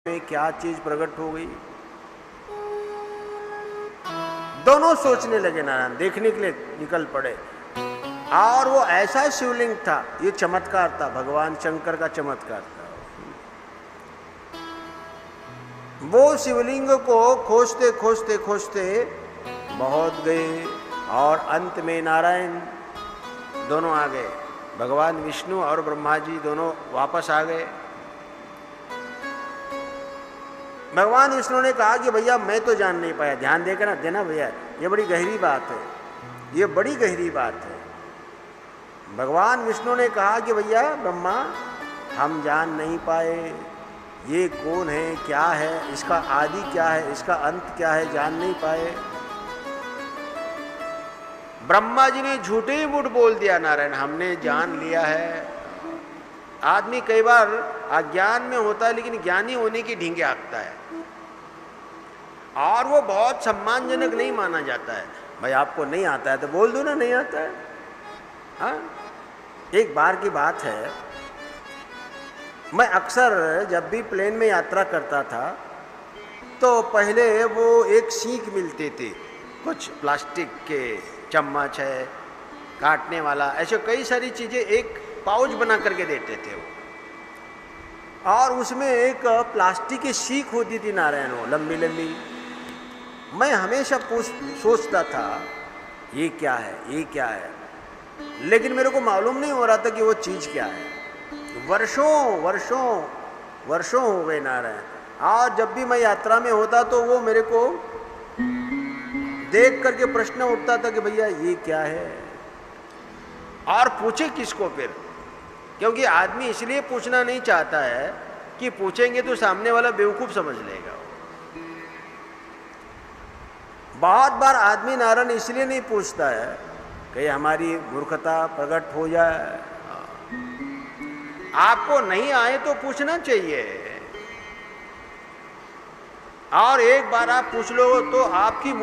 में क्या चीज प्रकट हो गई। दोनों सोचने लगे, नारायण देखने के लिए निकल पड़े। और वो ऐसा शिवलिंग था, ये चमत्कार था, भगवान शंकर का चमत्कार था। वो शिवलिंग को खोजते खोजते खोजते बहुत गए और अंत में नारायण दोनों आ गए। भगवान विष्णु और ब्रह्मा जी दोनों वापस आ गए। भगवान विष्णु ने कहा कि भैया मैं तो जान नहीं पाया, ध्यान देकर देना भैया, ये बड़ी गहरी बात है, ये बड़ी गहरी बात है। भगवान विष्णु ने कहा कि भैया ब्रह्मा हम जान नहीं पाए, ये कौन है, क्या है, इसका आदि क्या है, इसका अंत क्या है, जान नहीं पाए। ब्रह्मा जी ने झूठे ही मूठ बोल दिया, नारायण हमने जान लिया है। आदमी कई बार अज्ञान में होता है लेकिन ज्ञानी होने की ढींगे हाँकता है और वो बहुत सम्मानजनक नहीं माना जाता है। भाई आपको नहीं आता है तो बोल दो ना नहीं आता है। हाँ, एक बार की बात है, मैं अक्सर जब भी प्लेन में यात्रा करता था तो पहले वो एक सीख मिलते थे, कुछ प्लास्टिक के चम्मच है, काटने वाला, ऐसे कई सारी चीज़ें एक पाउच बना करके देते थे वो। और उसमें एक प्लास्टिक की सीख होती थी नारायण, वो लंबी लंबी। मैं हमेशा सोचता था ये क्या है, ये क्या है, लेकिन मेरे को मालूम नहीं हो रहा था कि वो चीज़ क्या है। वर्षों वर्षों वर्षों हो गए नारायण। और जब भी मैं यात्रा में होता तो वो मेरे को देख करके प्रश्न उठता था कि भैया ये क्या है, और पूछे किसको फिर, क्योंकि आदमी इसलिए पूछना नहीं चाहता है कि पूछेंगे तो सामने वाला बेवकूफ समझ लेगा। बहुत बार आदमी नारायण इसलिए नहीं पूछता है कि हमारी मूर्खता प्रकट हो जाए। आपको नहीं आए तो पूछना चाहिए, और एक बार आप पूछ लो तो आपकी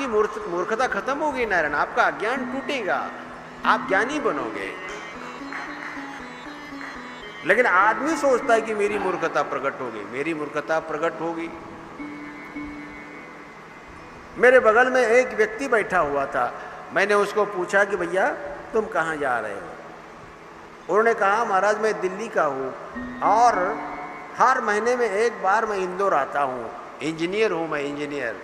मूर्खता खत्म होगी नारायण, आपका अज्ञान टूटेगा, आप ज्ञानी बनोगे। लेकिन आदमी सोचता है कि मेरी मूर्खता प्रकट होगी, मेरी मूर्खता प्रकट होगी। मेरे बगल में एक व्यक्ति बैठा हुआ था, मैंने उसको पूछा कि भैया तुम कहाँ जा रहे हो। उन्होंने कहा महाराज मैं दिल्ली का हूँ और हर महीने में एक बार मैं इंदौर आता हूँ, इंजीनियर हूँ मैं, इंजीनियर,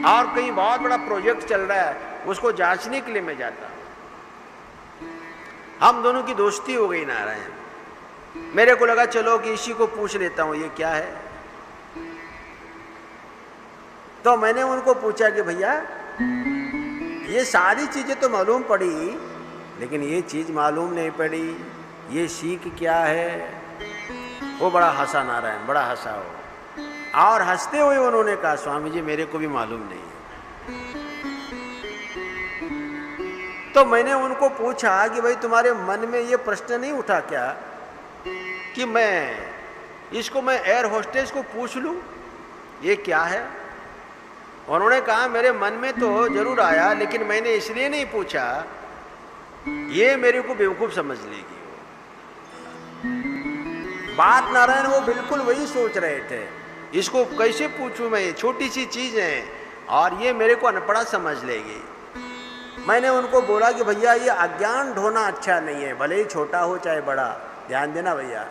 और कहीं बहुत बड़ा प्रोजेक्ट चल रहा है उसको जांचने के लिए मैं जाता हूँ। हम दोनों की दोस्ती हो गई नारायण। मेरे को लगा चलो कि इसी को पूछ लेता हूँ ये क्या है। तो मैंने उनको पूछा कि भैया ये सारी चीजें तो मालूम पड़ी लेकिन ये चीज मालूम नहीं पड़ी, ये सीख क्या है। वो बड़ा हंसा नारायण, बड़ा हंसा हो, और हंसते हुए उन्होंने कहा स्वामी जी मेरे को भी मालूम नहीं है। तो मैंने उनको पूछा कि भाई तुम्हारे मन में ये प्रश्न नहीं उठा क्या कि मैं एयर होस्टेस को पूछ लूं ये क्या है। उन्होंने कहा मेरे मन में तो जरूर आया लेकिन मैंने इसलिए नहीं पूछा, ये मेरे को बेवकूफ समझ लेगी। बात नारायण वो बिल्कुल वही सोच रहे थे, इसको कैसे पूछूं मैं, छोटी सी चीज है और ये मेरे को अनपढ़ा समझ लेगी। मैंने उनको बोला कि भैया ये अज्ञान ढोना अच्छा नहीं है, भले ही छोटा हो चाहे बड़ा, ध्यान देना भैया,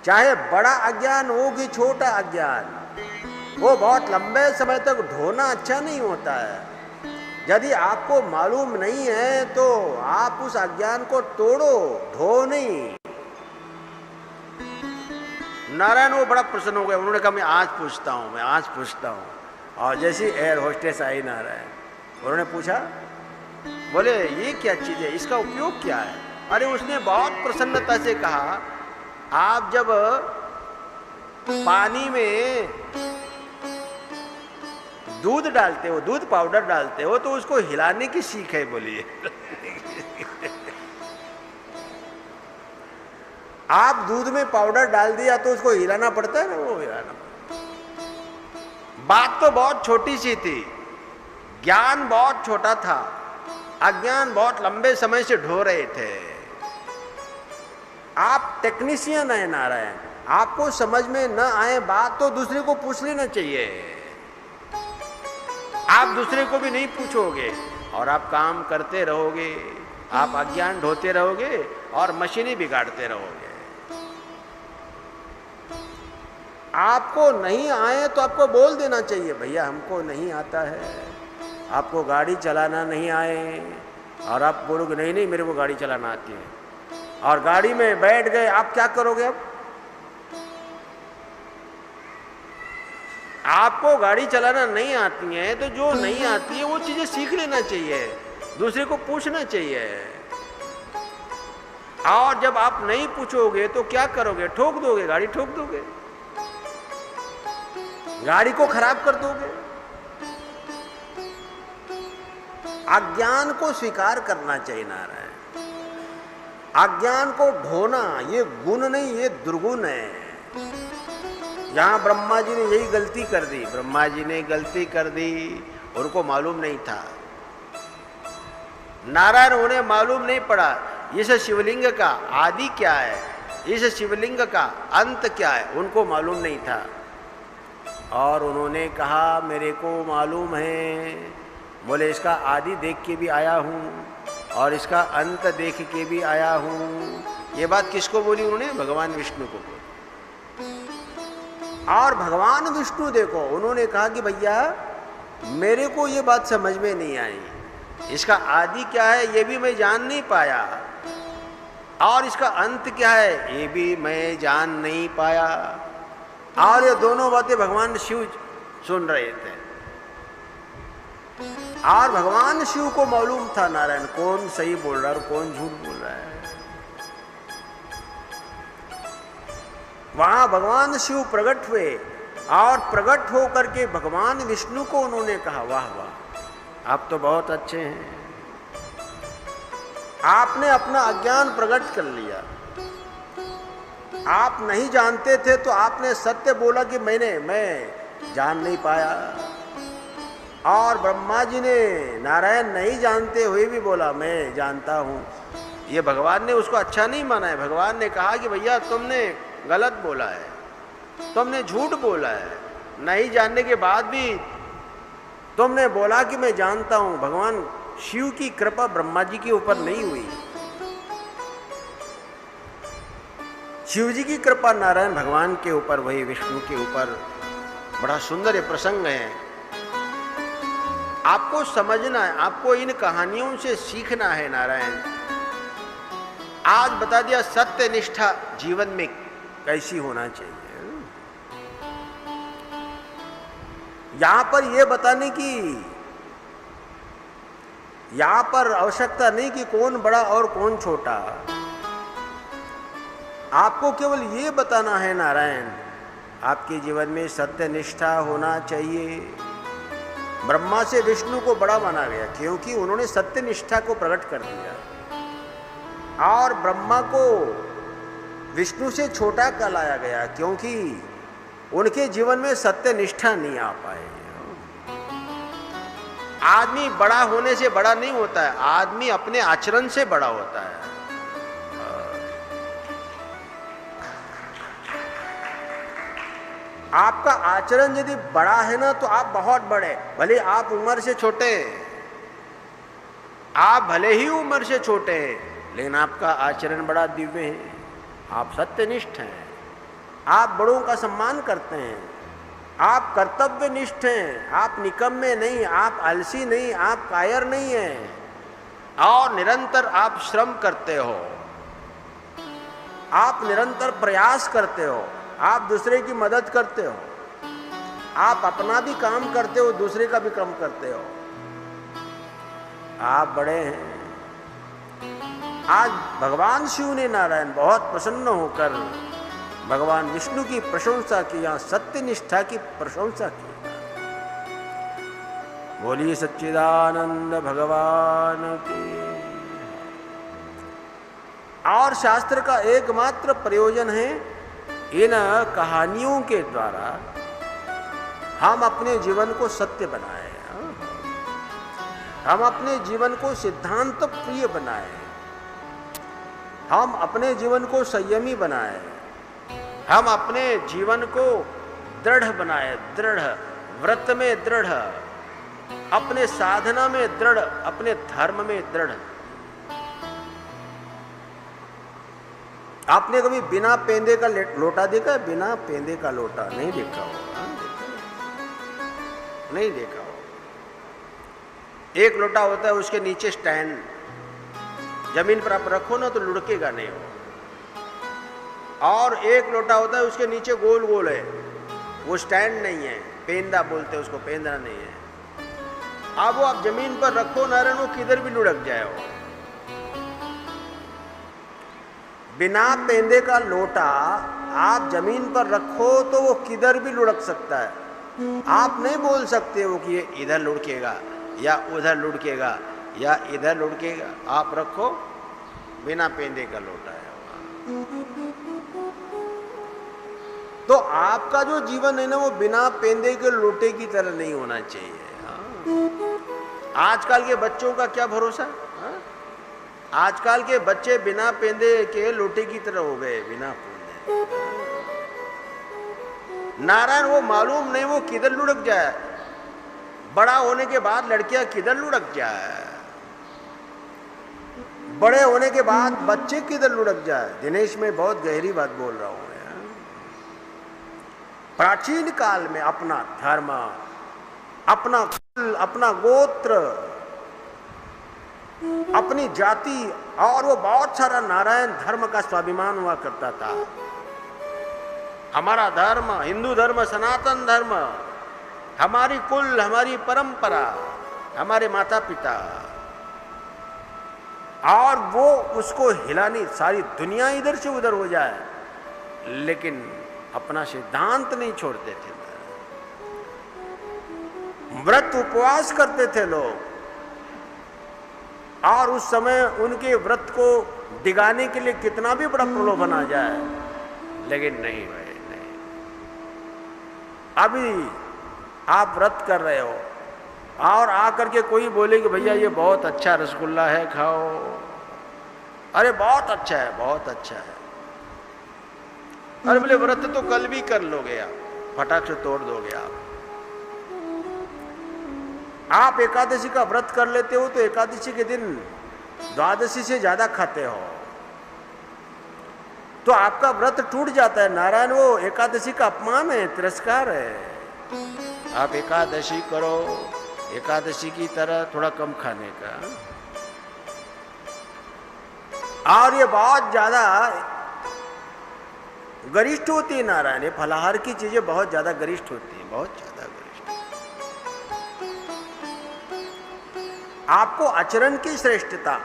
चाहे बड़ा अज्ञान हो कि छोटा अज्ञान, वो बहुत लंबे समय तक ढोना अच्छा नहीं होता है। यदि आपको मालूम नहीं है तो आप उस अज्ञान को तोड़ो, ढो नहीं। नारायण वो बड़ा प्रसन्न हो गया, उन्होंने कहा मैं आज पूछता हूँ। और जैसी एयर होस्टेस आई नारायण, उन्होंने पूछा, बोले ये क्या चीज है, इसका उपयोग क्या है। अरे उसने बहुत प्रसन्नता से कहा आप जब पानी में दूध डालते हो, दूध पाउडर डालते हो तो उसको हिलाने की सीख है, बोलिए। आप दूध में पाउडर डाल दिया तो उसको हिलाना पड़ता है ना, वो हिलाना। बात तो बहुत छोटी सी थी, ज्ञान बहुत छोटा था, अज्ञान बहुत लंबे समय से ढो रहे थे। आप टेक्नीशियन है नारायण, आपको समझ में न आए बात तो दूसरे को पूछ लेना चाहिए। आप दूसरे को भी नहीं पूछोगे और आप काम करते रहोगे, आप अज्ञान ढोते रहोगे और मशीनें बिगाड़ते रहोगे। आपको नहीं आए तो आपको बोल देना चाहिए, भैया हमको नहीं आता है, आपको गाड़ी चलाना नहीं आए, और आप बोलोगे नहीं नहीं मेरे को गाड़ी चलाना आती है, और गाड़ी में बैठ गए, आप क्या करोगे? अब आपको गाड़ी चलाना नहीं आती है तो जो नहीं आती है वो चीजें सीख लेना चाहिए, दूसरे को पूछना चाहिए। और जब आप नहीं पूछोगे तो क्या करोगे? ठोक दोगे, गाड़ी ठोक दोगे, गाड़ी को खराब कर दोगे। अज्ञान को स्वीकार करना चाहिए नारायण। अज्ञान को ढोना ये गुण नहीं, ये दुर्गुण है। यहां ब्रह्मा जी ने यही गलती कर दी, ब्रह्मा जी ने गलती कर दी, उनको मालूम नहीं था। नारायण उन्हें मालूम नहीं पड़ा इस शिवलिंग का आदि क्या है, इस शिवलिंग का अंत क्या है, उनको मालूम नहीं था। और उन्होंने कहा मेरे को मालूम है, बोले इसका आदि देख के भी आया हूँ और इसका अंत देख के भी आया हूँ। ये बात किसको बोली उन्होंने? भगवान विष्णु को बोली। और भगवान विष्णु देखो उन्होंने कहा कि भैया मेरे को ये बात समझ में नहीं आई, इसका आदि क्या है ये भी मैं जान नहीं पाया, और इसका अंत क्या है ये भी मैं जान नहीं पाया। और ये दोनों बातें भगवान शिव सुन रहे थे, और भगवान शिव को मालूम था नारायण कौन सही बोल रहा है और कौन झूठ बोल रहा है। वहां भगवान शिव प्रकट हुए, और प्रकट होकर के भगवान विष्णु को उन्होंने कहा वाह वाह आप तो बहुत अच्छे हैं, आपने अपना अज्ञान प्रकट कर लिया। आप नहीं जानते थे तो आपने सत्य बोला कि मैं जान नहीं पाया। और ब्रह्मा जी ने नारायण नहीं जानते हुए भी बोला मैं जानता हूं। ये भगवान ने उसको अच्छा नहीं माना है। भगवान ने कहा कि भैया तुमने गलत बोला है, तुमने झूठ बोला है, नहीं जानने के बाद भी तुमने बोला कि मैं जानता हूं। भगवान शिव की कृपा ब्रह्मा जी के ऊपर नहीं हुई, शिव जी की कृपा नारायण भगवान के ऊपर, वही विष्णु के ऊपर। बड़ा सुंदर ये प्रसंग है, आपको समझना है, आपको इन कहानियों से सीखना है नारायण। आज बता दिया सत्य निष्ठा जीवन में कैसी होना चाहिए। यहां पर यह बताने की यहां पर आवश्यकता नहीं कि कौन बड़ा और कौन छोटा, आपको केवल ये बताना है नारायण आपके जीवन में सत्य निष्ठा होना चाहिए। ब्रह्मा से विष्णु को बड़ा माना गया क्योंकि उन्होंने सत्य निष्ठा को प्रकट कर दिया, और ब्रह्मा को विष्णु से छोटा कहलाया गया क्योंकि उनके जीवन में सत्य निष्ठा नहीं आ पाए। आदमी बड़ा होने से बड़ा नहीं होता है, आदमी अपने आचरण से बड़ा होता है। आपका आचरण यदि बड़ा है ना तो आप बहुत बड़े, भले आप उम्र से छोटे हैं, आप भले ही उम्र से छोटे हैं, लेकिन आपका आचरण बड़ा दिव्य है। आप सत्यनिष्ठ हैं, आप बड़ों का सम्मान करते हैं, आप कर्तव्यनिष्ठ हैं, आप निकम्मे नहीं, आप आलसी नहीं, आप कायर नहीं हैं, और निरंतर आप श्रम करते हो, आप निरंतर प्रयास करते हो, आप दूसरे की मदद करते हो, आप अपना भी काम करते हो, दूसरे का भी काम करते हो, आप बड़े हैं। आज भगवान शिव ने नारायण बहुत प्रसन्न होकर भगवान विष्णु की प्रशंसा की, यहाँ सत्य निष्ठा की प्रशंसा की। बोलिए सच्चिदानंद भगवान की। और शास्त्र का एकमात्र प्रयोजन है इन कहानियों के द्वारा हम अपने जीवन को सत्य बनाएं, हम अपने जीवन को सिद्धांत प्रिय बनाएं। हम अपने जीवन को संयमी बनाए, हम अपने जीवन को दृढ़ बनाए, दृढ़, व्रत में दृढ़, अपने साधना में दृढ़, अपने धर्म में दृढ़। आपने कभी बिना पेंदे का लोटा देखा है? बिना पेंदे का लोटा नहीं देखा होगा, नहीं देखा हो। एक लोटा होता है, उसके नीचे स्टैंड, जमीन पर आप रखो ना तो लुढ़केगा नहीं हो। और एक लोटा होता है, उसके नीचे गोल गोल है, वो स्टैंड नहीं है, पेंदा बोलते हैं उसको, पेंदा नहीं है। अब वो आप जमीन पर रखो नारायण, वो किधर भी लुढ़क जाए हो। बिना पेंदे का लोटा आप जमीन पर रखो तो वो किधर भी लुढ़क सकता है। आप नहीं बोल सकते हो कि ये इधर लुढ़केगा या उधर लुढ़केगा या इधर लुढ़केगा। आप रखो, बिना पेंदे का लोटा है। तो आपका जो जीवन है ना, वो बिना पेंदे के लोटे की तरह नहीं होना चाहिए। आजकल के बच्चों का क्या भरोसा। आजकल के बच्चे बिना पेंदे के लोटे की तरह हो गए, बिना पेंदे। नारायण वो मालूम नहीं वो किधर लुढ़क जाए, बड़ा होने के बाद लड़कियां किधर लुढ़क जाए, बड़े होने के बाद बच्चे किधर लुढ़क जाए। दिनेश, मैं बहुत गहरी बात बोल रहा हूं। प्राचीन काल में अपना धर्म, अपना कुल, अपना गोत्र, अपनी जाति, और वो बहुत सारा नारायण धर्म का स्वाभिमान हुआ करता था। हमारा धर्म, हिंदू धर्म, सनातन धर्म, हमारी कुल, हमारी परंपरा, हमारे माता पिता, और वो उसको हिलानी, सारी दुनिया इधर से उधर हो जाए, लेकिन अपना सिद्धांत नहीं छोड़ते थे। व्रत उपवास करते थे लोग, और उस समय उनके व्रत को डिगाने के लिए कितना भी बड़ा प्रलोभन आ जाए, लेकिन नहीं भाई, नहीं। अभी आप व्रत कर रहे हो और आकर के कोई बोले कि भैया ये बहुत अच्छा रसगुल्ला है, खाओ। अरे बहुत अच्छा है, बहुत अच्छा है। अरे बोले व्रत तो कल भी कर लोगे आप, फटाक से तोड़ दोगे आप। आप एकादशी का व्रत कर लेते हो तो एकादशी के दिन द्वादशी से ज्यादा खाते हो, तो आपका व्रत टूट जाता है। नारायण, वो एकादशी का अपमान है, तिरस्कार है। आप एकादशी करो, एकादशी की तरह थोड़ा कम खाने का। और ये बहुत ज्यादा गरिष्ठ होती है नारायण, ये फलाहार की चीजें बहुत ज्यादा गरिष्ठ होती है, बहुत ज्यादा गरिष्ठ। आपको आचरण की श्रेष्ठता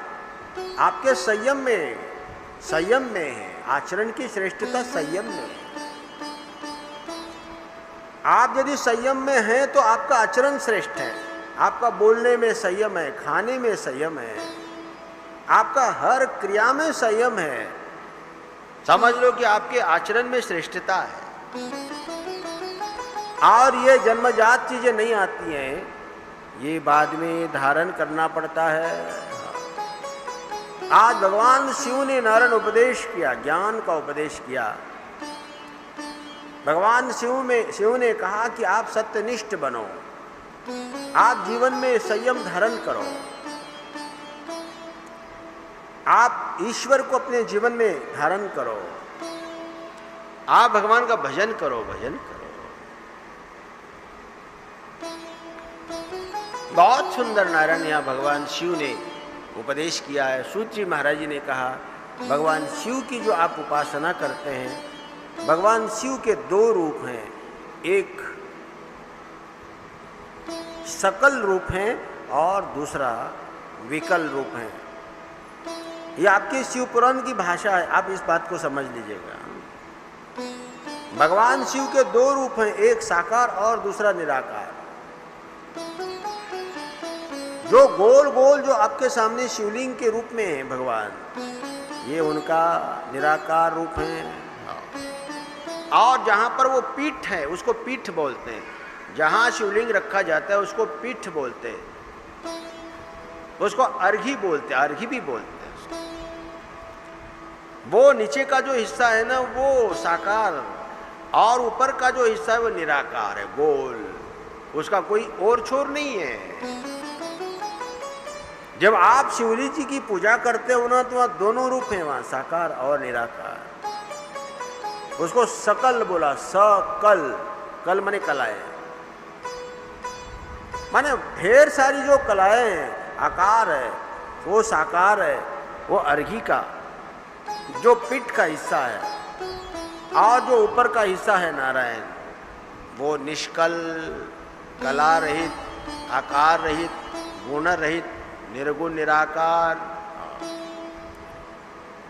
आपके संयम में है। आचरण की श्रेष्ठता संयम में है। आप यदि संयम में हैं तो आपका आचरण श्रेष्ठ है, आपका बोलने में संयम है, खाने में संयम है, आपका हर क्रिया में संयम है। समझ लो कि आपके आचरण में श्रेष्ठता है। और ये जन्मजात चीजें नहीं आती हैं, ये बाद में धारण करना पड़ता है। आज भगवान शिव ने नारायण उपदेश किया, ज्ञान का उपदेश किया। भगवान शिव ने कहा कि आप सत्यनिष्ठ बनो, आप जीवन में संयम धारण करो, आप ईश्वर को अपने जीवन में धारण करो, आप भगवान का भजन करो, भजन करो। बहुत सुंदर नारायण यहाँ भगवान शिव ने उपदेश किया है। सूत जी महाराज जी ने कहा, भगवान शिव की जो आप उपासना करते हैं, भगवान शिव के दो रूप हैं, एक सकल रूप है और दूसरा विकल रूप है। ये आपके शिव पुराण की भाषा है, आप इस बात को समझ लीजिएगा। भगवान शिव के दो रूप हैं, एक साकार और दूसरा निराकार। जो गोल गोल जो आपके सामने शिवलिंग के रूप में है भगवान, ये उनका निराकार रूप है। और जहां पर वो पीठ है उसको पीठ बोलते हैं, जहां शिवलिंग रखा जाता है उसको पीठ बोलते हैं, उसको अर्घी बोलते हैं, अर्घी भी बोलते हैं। वो नीचे का जो हिस्सा है ना वो साकार, और ऊपर का जो हिस्सा है वो निराकार है, गोल, उसका कोई और छोर नहीं है। जब आप शिवजी जी की पूजा करते हो ना तो वहां दोनों रूप हैं, वहां साकार और निराकार। उसको सकल बोला, सकल, कल माने कलाएं, माने ढेर सारी जो कलाएं हैं, आकार है वो साकार है, वो अर्घी का जो पीठ का हिस्सा है, और जो ऊपर का हिस्सा है नारायण, वो निष्कल, कला रहित, आकार रहित, गुण रहित, निर्गुण निराकार।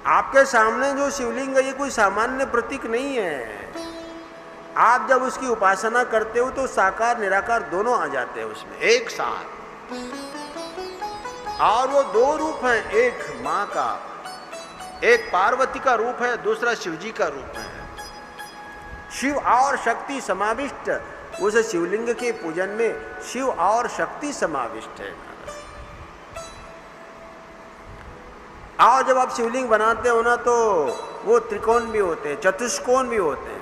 आपके सामने जो शिवलिंग है ये कोई सामान्य प्रतीक नहीं है। आप जब उसकी उपासना करते हो तो साकार निराकार दोनों आ जाते हैं उसमें एक साथ, और वो दो रूप हैं, एक मां का, एक पार्वती का रूप है, दूसरा शिवजी का रूप है। शिव और शक्ति समाविष्ट, उस शिवलिंग के पूजन में शिव और शक्ति समाविष्ट है। और जब आप शिवलिंग बनाते हो ना तो वो त्रिकोण भी होते हैं, चतुष्कोण भी होते हैं।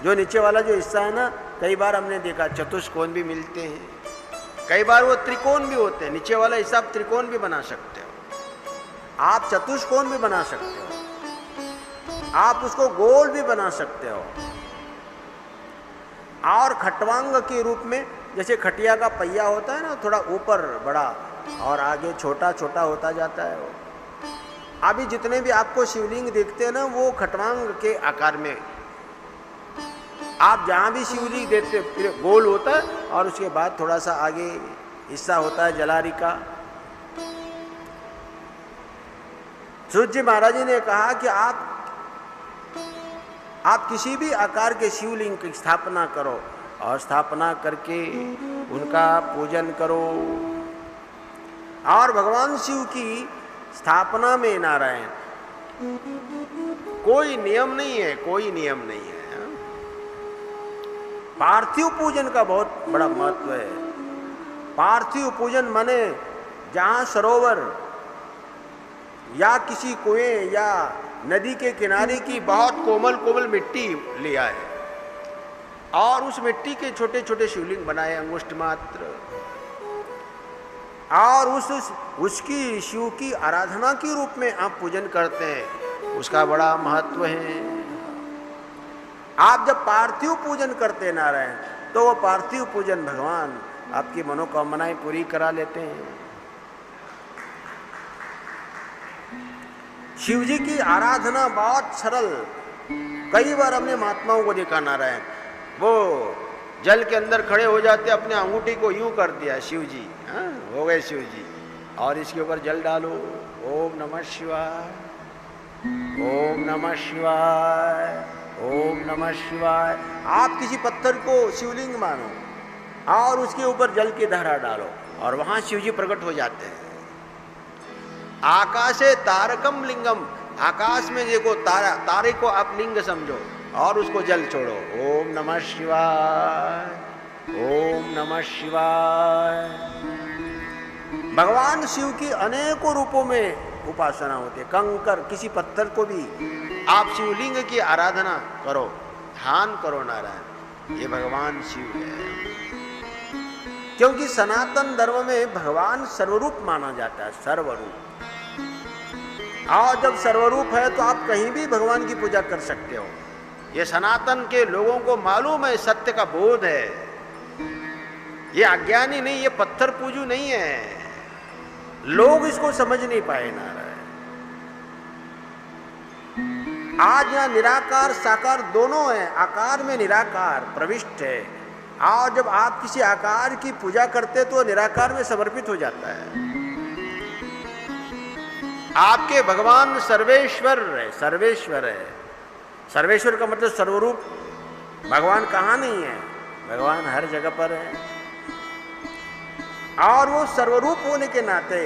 जो नीचे वाला जो हिस्सा है ना, कई बार हमने देखा चतुष्कोण भी मिलते हैं, कई बार वो त्रिकोण भी होते हैं। नीचे वाला हिस्सा आप त्रिकोण भी बना सकते हो, आप चतुष्कोण भी बना सकते हो, आप उसको गोल भी बना सकते हो। और खटवांग के रूप में, जैसे खटिया का पहिया होता है ना, थोड़ा ऊपर बड़ा और आगे छोटा छोटा होता जाता है। वो अभी जितने भी आपको शिवलिंग देखते हैं ना वो खटवांग के आकार में, आप जहां भी शिवलिंग देखते फिर गोल होता है, और उसके बाद थोड़ा सा आगे हिस्सा होता है जलारी का। सूर्य महाराज जी ने कहा कि आप किसी भी आकार के शिवलिंग की स्थापना करो, और स्थापना करके उनका पूजन करो। और भगवान शिव की स्थापना में नारायण कोई नियम नहीं है, कोई नियम नहीं है। पार्थिव पूजन का बहुत बड़ा महत्व है। पार्थिव पूजन माने जहां सरोवर या किसी कुएं या नदी के किनारे की बहुत कोमल कोमल मिट्टी लिया है, और उस मिट्टी के छोटे छोटे शिवलिंग बनाए अंगुष्ठ मात्र, और उसकी शिव की आराधना के रूप में आप पूजन करते हैं, उसका बड़ा महत्व है। आप जब पार्थिव पूजन करते हैं नारायण, तो वो पार्थिव पूजन भगवान आपकी मनोकामनाएं पूरी करा लेते हैं। शिव जी की आराधना बहुत सरल, कई बार हमने महात्माओं को देखा नारायण, वो जल के अंदर खड़े हो जाते, अपने अंगूठी को यूं कर दिया शिव जी, हो गए शिव जी, और इसके ऊपर जल डालो, ओम नमः शिवाय, ओम नमः शिवाय, ओम नमः शिवाय। आप किसी पत्थर को शिवलिंग मानो और उसके ऊपर जल की धारा डालो, और वहां शिव जी प्रकट हो जाते हैं। आकाशे तारकम लिंगम, आकाश में देखो तारा, तारे को आप लिंग समझो और उसको जल छोड़ो, ओम नमः शिवाय, ओम नमः शिवाय। भगवान शिव की अनेकों रूपों में उपासना होती है। कंकर, किसी पत्थर को भी आप शिवलिंग की आराधना करो, ध्यान करो नारायण, ये भगवान शिव है। क्योंकि सनातन धर्म में भगवान सर्वरूप माना जाता है, सर्वरूप। और जब सर्वरूप है तो आप कहीं भी भगवान की पूजा कर सकते हो। ये सनातन के लोगों को मालूम है, सत्य का बोध है, ये अज्ञानी नहीं, ये पत्थर पूजू नहीं है। लोग इसको समझ नहीं पाए नारायण। आज यहाँ निराकार साकार दोनों है, आकार में निराकार प्रविष्ट है, और जब आप किसी आकार की पूजा करते तो निराकार में समर्पित हो जाता है। आपके भगवान सर्वेश्वर है, सर्वेश्वर है। सर्वेश्वर का मतलब सर्वरूप। भगवान कहाँ नहीं है, भगवान हर जगह पर है, और वो सर्वरूप होने के नाते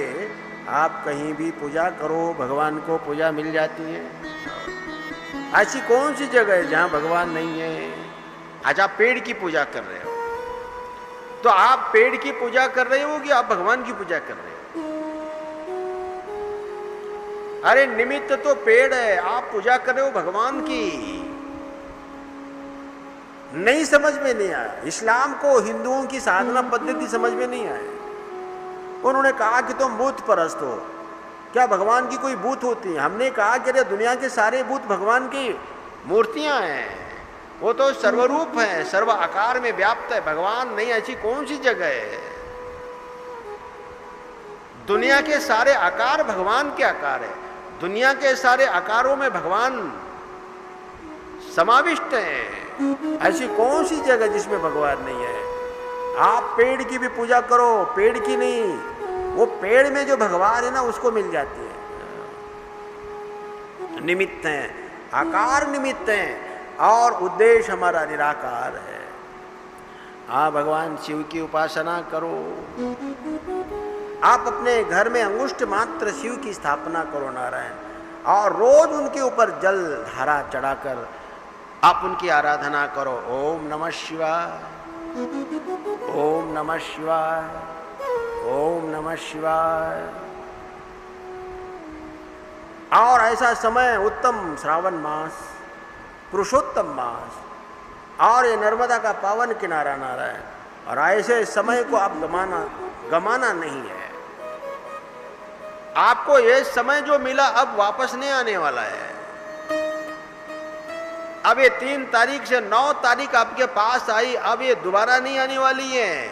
आप कहीं भी पूजा करो, भगवान को पूजा मिल जाती है। ऐसी कौन सी जगह है जहां भगवान नहीं है? आज आप पेड़ की पूजा कर रहे हो, तो आप पेड़ की पूजा कर रहे हो कि आप भगवान की पूजा कर रहे हो? अरे निमित्त तो पेड़ है, आप पूजा कर रहे हो भगवान की। नहीं समझ में नहीं आया, इस्लाम को हिंदुओं की साधना पद्धति समझ में नहीं आई। उन्होंने कहा कि तुम बूत परस्त हो, क्या भगवान की कोई बूत होती है? हमने कहा कि अरे दुनिया के सारे बूत भगवान की मूर्तियां हैं, वो तो सर्वरूप है, सर्व आकार में व्याप्त है। भगवान नहीं ऐसी कौन सी जगह है? दुनिया के सारे आकार भगवान के आकार है, दुनिया के सारे आकारों में भगवान समाविष्ट हैं। ऐसी कौन सी जगह जिसमें भगवान नहीं है? आप पेड़ की भी पूजा करो, पेड़ की नहीं, वो पेड़ में जो भगवान है ना उसको मिल जाती है। निमित्त हैं, आकार निमित्त हैं और उद्देश्य हमारा निराकार है। आप भगवान शिव की उपासना करो, आप अपने घर में अंगुष्ठ मात्र शिव की स्थापना करो नारायण, और रोज उनके ऊपर जल धारा चढ़ाकर आप उनकी आराधना करो। ओम नमः शिवाय, ओम नमः शिवाय, ओम नमः शिवाय। और ऐसा समय उत्तम श्रावण मास, पुरुषोत्तम मास, और ये नर्मदा का पावन किनारा नारायण, और ऐसे समय को आप गमाना नहीं है। आपको ये समय जो मिला अब वापस नहीं आने वाला है। अब ये 3 तारीख से 9 तारीख आपके पास आई, अब ये दोबारा नहीं आने वाली है।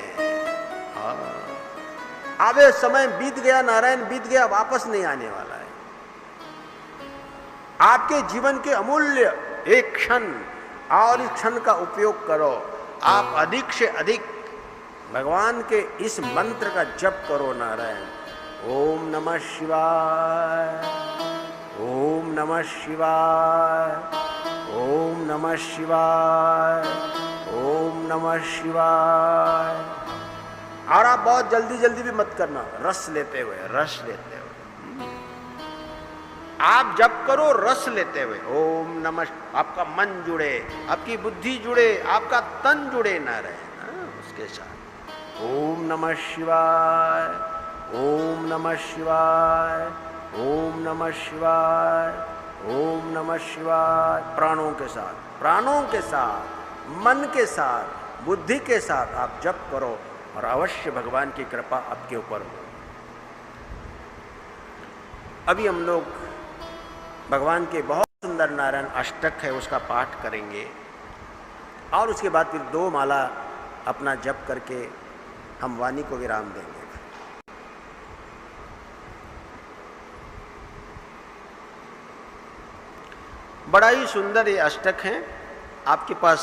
अब ये समय बीत गया नारायण, बीत गया, वापस नहीं आने वाला है। आपके जीवन के अमूल्य एक क्षण, और इस क्षण का उपयोग करो। आप अधिक से अधिक भगवान के इस मंत्र का जप करो नारायण। ओम नमः शिवाय, ओम नमः शिवाय, ओम नमः शिवाय, ओम नमः शिवाय। और आप बहुत जल्दी जल्दी भी मत करना, रस लेते हुए, रस लेते हुए आप जप करो, रस लेते हुए। ओम नमः, आपका मन जुड़े, आपकी बुद्धि जुड़े, आपका तन जुड़े ना रहे उसके साथ। ओम नमः शिवाय, ओम नमः शिवाय, ओम नमः शिवाय, ओम नमः शिवाय। प्राणों के साथ, प्राणों के साथ, मन के साथ, बुद्धि के साथ आप जप करो, और अवश्य भगवान की कृपा आपके ऊपर हो। अभी हम लोग भगवान के बहुत सुंदर नारायण अष्टक है उसका पाठ करेंगे, और उसके बाद फिर 2 माला अपना जप करके हम वाणी को विराम देंगे। बड़ा ही सुंदर ये अष्टक है। आपके पास